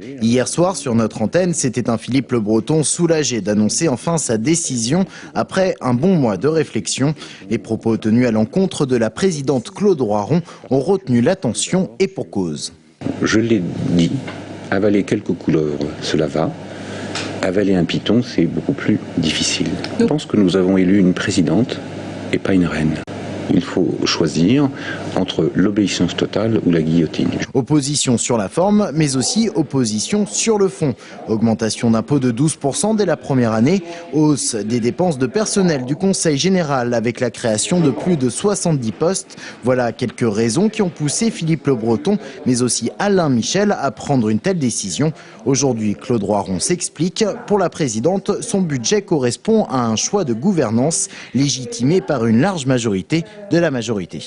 Hier soir, sur notre antenne, c'était un Philippe Le Breton soulagé d'annoncer enfin sa décision après un bon mois de réflexion. Les propos tenus à l'encontre de la présidente Claude Roiron ont retenu l'attention et pour cause. Je l'ai dit, avaler quelques couleuvres, cela va. Avaler un python, c'est beaucoup plus difficile. Je pense que nous avons élu une présidente et pas une reine. Il faut choisir entre l'obéissance totale ou la guillotine. Opposition sur la forme, mais aussi opposition sur le fond. Augmentation d'impôts de 12% dès la première année, hausse des dépenses de personnel du Conseil général avec la création de plus de 70 postes. Voilà quelques raisons qui ont poussé Philippe Le Breton, mais aussi Alain Michel à prendre une telle décision. Aujourd'hui, Claude Roiron s'explique. Pour la présidente, son budget correspond à un choix de gouvernance légitimé par une large majorité de la majorité.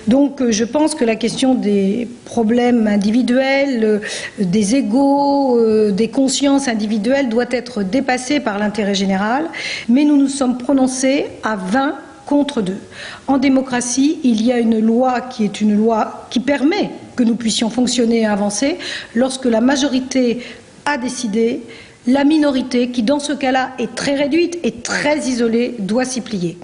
Donc je pense que la question des problèmes individuels, des égos, des consciences individuelles doit être dépassée par l'intérêt général, mais nous nous sommes prononcés à 20 contre 2. En démocratie, il y a une loi qui est une loi qui permet que nous puissions fonctionner et avancer. Lorsque la majorité a décidé, la minorité, qui dans ce cas-là est très réduite et très isolée, doit s'y plier.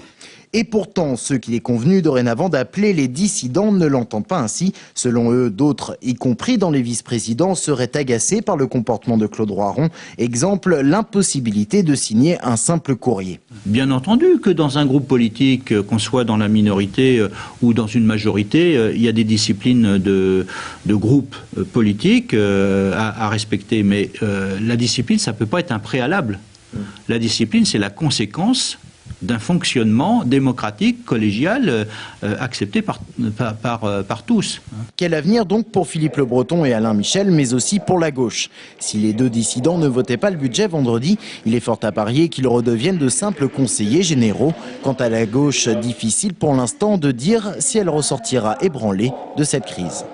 Et pourtant, ceux qu'il est convenu dorénavant d'appeler les dissidents ne l'entendent pas ainsi. Selon eux, d'autres, y compris dans les vice-présidents, seraient agacés par le comportement de Claude Roiron. Exemple, l'impossibilité de signer un simple courrier. Bien entendu que dans un groupe politique, qu'on soit dans la minorité ou dans une majorité, il y a des disciplines de groupes politiques à respecter. Mais la discipline, ça ne peut pas être un préalable. La discipline, c'est la conséquence d'un fonctionnement démocratique, collégial, accepté par tous. Quel avenir donc pour Philippe Le Breton et Alain Michel, mais aussi pour la gauche? Si les deux dissidents ne votaient pas le budget vendredi, il est fort à parier qu'ils redeviennent de simples conseillers généraux. Quant à la gauche, difficile pour l'instant de dire si elle ressortira ébranlée de cette crise.